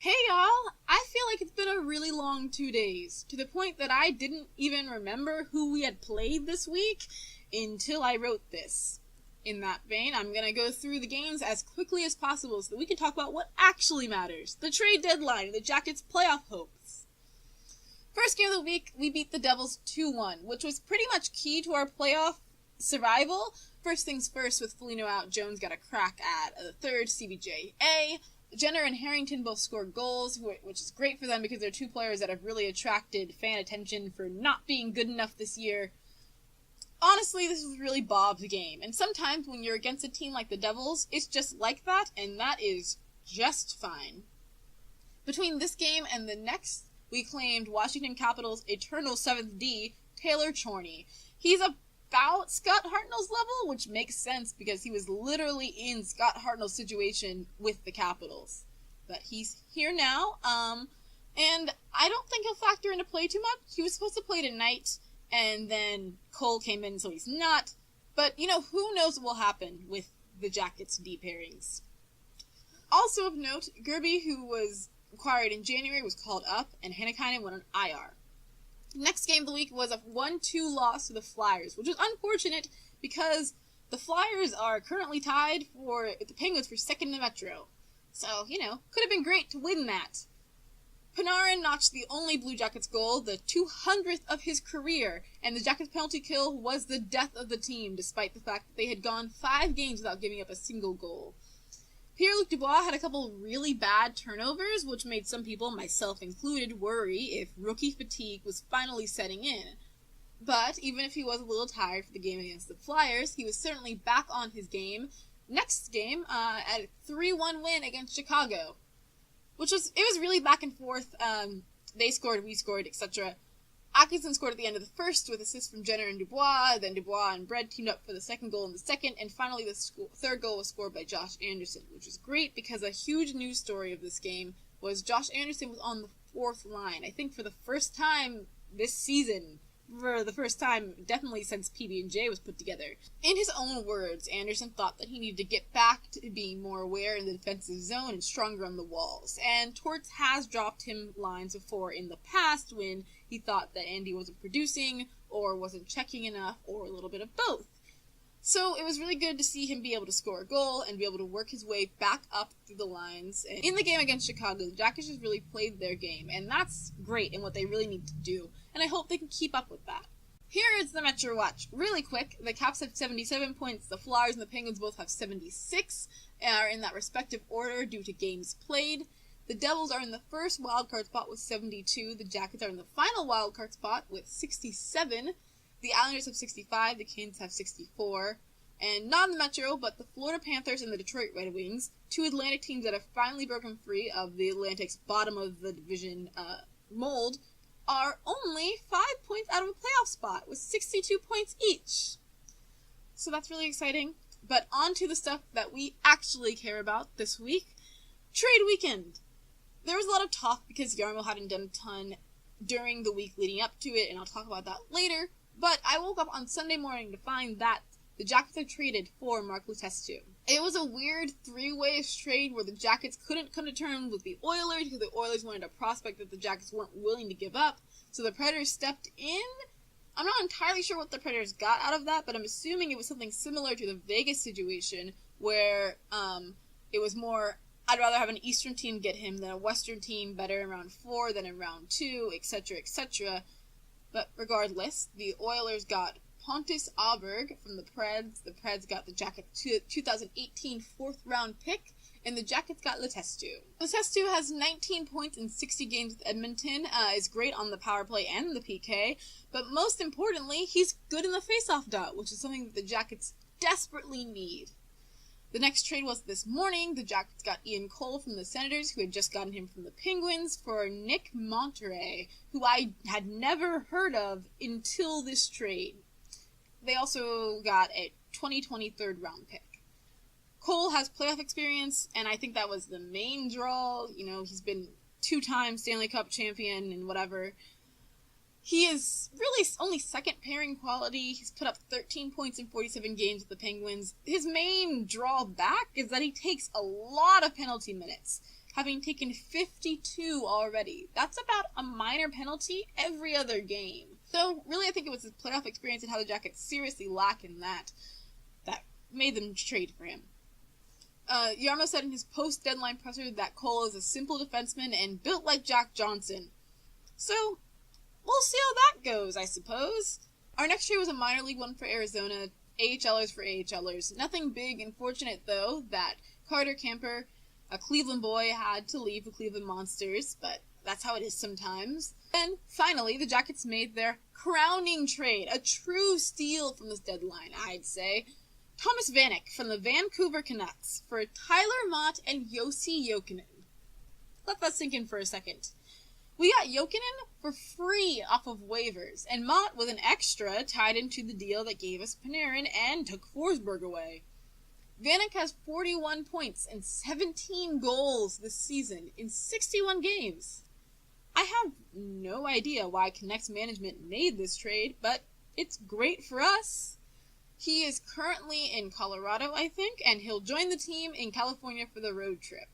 Hey y'all! I feel like it's been a really long 2 days, to the point that I didn't even remember who we had played this week until I wrote this. In that vein, I'm gonna go through the games as quickly as possible so that we can talk about what actually matters, the trade deadline, and the Jackets' playoff hopes. First game of the week, we beat the Devils 2-1, which was pretty much key to our playoff survival. First things first, with Foligno out, Jones got a crack at the third, CBJ-A. Jenner and Harrington both scored goals, which is great for them because they're two players that have really attracted fan attention for not being good enough this year. Honestly, this was really Bob's game, and sometimes when you're against a team like the Devils, it's just like that, and that is just fine. Between this game and the next, we claimed Washington Capitals' eternal 7th D, Taylor Chorney. He's about Scott Hartnell's level, which makes sense because he was literally in Scott Hartnell's situation with the Capitals. But he's here now, and I don't think he'll factor into play too much. He was supposed to play tonight, and then Cole came in, so he's not. But, who knows what will happen with the Jackets' D pairings. Also of note, Gerby, who was acquired in January, was called up, and Hannikainen went on IR. Next game of the week was a 1-2 loss to the Flyers, which was unfortunate because the Flyers are currently tied for the Penguins for second in the Metro. So, could have been great to win that. Panarin notched the only Blue Jackets goal, the 200th of his career, and the Jackets penalty kill was the death of the team, despite the fact that they had gone 5 games without giving up a single goal. Pierre-Luc Dubois had a couple really bad turnovers, which made some people, myself included, worry if rookie fatigue was finally setting in. But even if he was a little tired for the game against the Flyers, he was certainly back on his game. Next game, at a 3-1 win against Chicago, it was really back and forth. They scored, we scored, etc. Atkinson scored at the end of the first with assists from Jenner and Dubois, then Dubois and Bread teamed up for the second goal in the second, and finally the third goal was scored by Josh Anderson, which was great because a huge news story of this game was Josh Anderson was on the 4th line, I think for the first time this season, for the first time definitely since PB&J was put together. In his own words, Anderson thought that he needed to get back to being more aware in the defensive zone and stronger on the walls, and Torts has dropped him lines before in the past when he thought that Andy wasn't producing, or wasn't checking enough, or a little bit of both. So it was really good to see him be able to score a goal and be able to work his way back up through the lines. And in the game against Chicago, the Jackets just really played their game, and that's great and what they really need to do, and I hope they can keep up with that. Here is the Metro Watch. Really quick, the Caps have 77 points, the Flyers and the Penguins both have 76, and are in that respective order due to games played. The Devils are in the first wildcard spot with 72. The Jackets are in the final wildcard spot with 67. The Islanders have 65. The Canes have 64. And not in the Metro, but the Florida Panthers and the Detroit Red Wings, two Atlantic teams that have finally broken free of the Atlantic's bottom of the division mold, are only 5 points out of a playoff spot with 62 points each. So that's really exciting. But on to the stuff that we actually care about this week. Trade weekend. There was a lot of talk because Jarmo hadn't done a ton during the week leading up to it, and I'll talk about that later. But I woke up on Sunday morning to find that the Jackets had traded for Mark Letestu. It was a weird 3-way trade where the Jackets couldn't come to terms with the Oilers because the Oilers wanted a prospect that the Jackets weren't willing to give up. So the Predators stepped in. I'm not entirely sure what the Predators got out of that, but I'm assuming it was something similar to the Vegas situation where it was more, I'd rather have an Eastern team get him than a Western team, better in round 4 than in round 2, etc., etc. But regardless, the Oilers got Pontus Aberg from the Preds. The Preds got the Jackets 2018 4th-round pick, and the Jackets got Letestu. Letestu has 19 points in 60 games with Edmonton, is great on the power play and the PK, but most importantly, he's good in the faceoff dot, which is something that the Jackets desperately need. The next trade was this morning. The Jackets got Ian Cole from the Senators, who had just gotten him from the Penguins, for Nick Monterey, who I had never heard of until this trade. They also got a 2020 3rd-round pick. Cole has playoff experience, and I think that was the main draw. He's been 2-time Stanley Cup champion and whatever. He is really only second pairing quality. He's put up 13 points in 47 games with the Penguins. His main drawback is that he takes a lot of penalty minutes. having taken 52 already. That's about a minor penalty every other game. So really I think it was his playoff experience and how the Jackets seriously lack in that made them trade for him. Jarmo said in his post-deadline presser that Cole is a simple defenseman and built like Jack Johnson. So, we'll see how that goes, I suppose. Our next trade was a minor league one for Arizona, AHLers for AHLers. Nothing big and fortunate, though, that Carter Camper, a Cleveland boy, had to leave the Cleveland Monsters, but that's how it is sometimes. And finally, the Jackets made their crowning trade, a true steal from this deadline, I'd say. Thomas Vanek from the Vancouver Canucks for Tyler Motte and Jussi Jokinen. Let that sink in for a second. We got Jokinen for free off of waivers, and Motte was an extra tied into the deal that gave us Panarin and took Forsberg away. Vanek has 41 points and 17 goals this season in 61 games. I have no idea why Canucks management made this trade, but it's great for us. He is currently in Colorado, I think, and he'll join the team in California for the road trip.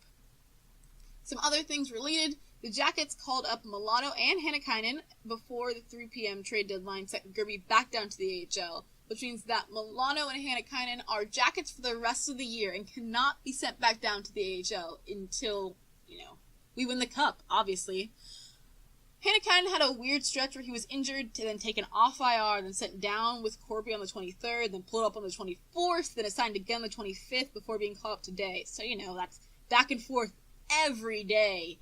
Some other things related. The Jackets called up Milano and Hannikainen before the 3 p.m. trade deadline sent Gerby back down to the AHL, which means that Milano and Hannikainen are Jackets for the rest of the year and cannot be sent back down to the AHL until, we win the cup, obviously. Hannikainen had a weird stretch where he was injured, then taken off IR, then sent down with Corby on the 23rd, then pulled up on the 24th, then assigned again the 25th before being called up today. So, that's back and forth every day.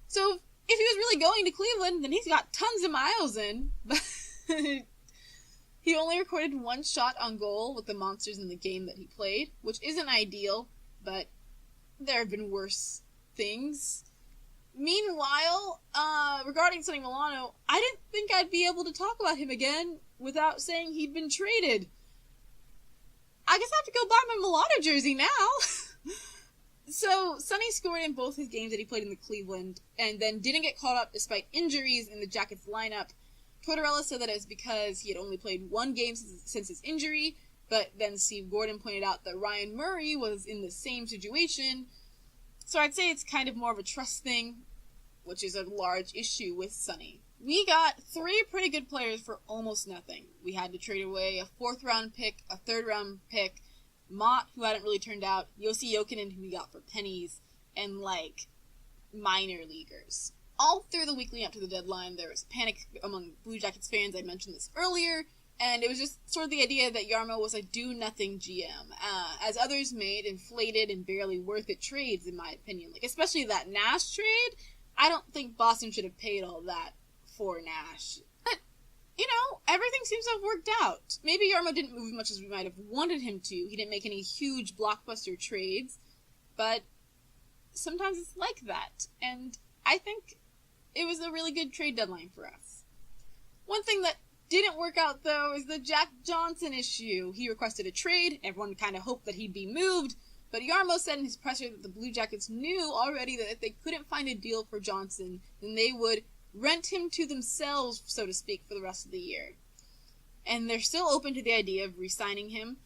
So, if he was really going to Cleveland, then he's got tons of miles in. But he only recorded one shot on goal with the Monsters in the game that he played, which isn't ideal, but there have been worse things. Meanwhile, regarding Sonny Milano, I didn't think I'd be able to talk about him again without saying he'd been traded. I guess I have to go buy my Milano jersey now. So, Sonny scored in both his games that he played in the Cleveland, and then didn't get called up despite injuries in the Jackets lineup. Tortorella said that it was because he had only played one game since his injury, but then Steve Gordon pointed out that Ryan Murray was in the same situation. So I'd say it's kind of more of a trust thing, which is a large issue with Sonny. We got 3 pretty good players for almost nothing. We had to trade away a 4th round pick, a 3rd round pick, Motte, who hadn't really turned out, Jussi Jokinen, who we got for pennies, and, minor leaguers. All through the week leading up to the deadline, there was panic among Blue Jackets fans. I mentioned this earlier, and it was just sort of the idea that Jarmo was a do-nothing GM, as others made inflated and barely worth-it trades, in my opinion. Especially that Nash trade, I don't think Boston should have paid all that for Nash. But, everything seems to have worked out. Maybe Jarmo didn't move as much as we might have wanted him to. He didn't make any huge blockbuster trades, but sometimes it's like that, and I think it was a really good trade deadline for us. One thing that didn't work out, though, is the Jack Johnson issue. He requested a trade. Everyone kind of hoped that he'd be moved, but Jarmo said in his presser that the Blue Jackets knew already that if they couldn't find a deal for Johnson, then they would rent him to themselves, so to speak, for the rest of the year. And they're still open to the idea of re-signing him,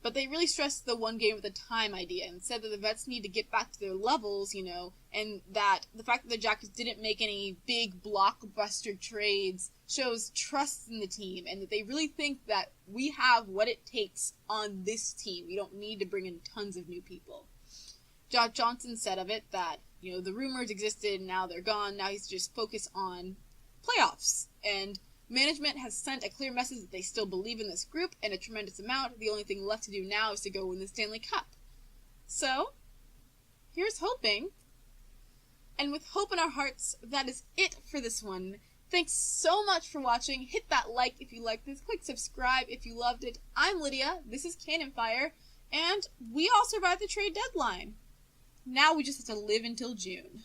but they really stressed the one game at a time idea and said that the vets need to get back to their levels, and that the fact that the Jackets didn't make any big blockbuster trades shows trust in the team, and that they really think that we have what it takes on this team. We don't need to bring in tons of new people. Jack Johnson said of it that, the rumors existed, now they're gone, now he's just focused on playoffs, and management has sent a clear message that they still believe in this group and a tremendous amount. The only thing left to do now is to go win the Stanley Cup. So, here's hoping. And with hope in our hearts, that is it for this one. Thanks so much for watching. Hit that like if you liked this. Click subscribe if you loved it. I'm Lydia. This is Cannon Fire. And we all survived the trade deadline. Now we just have to live until June.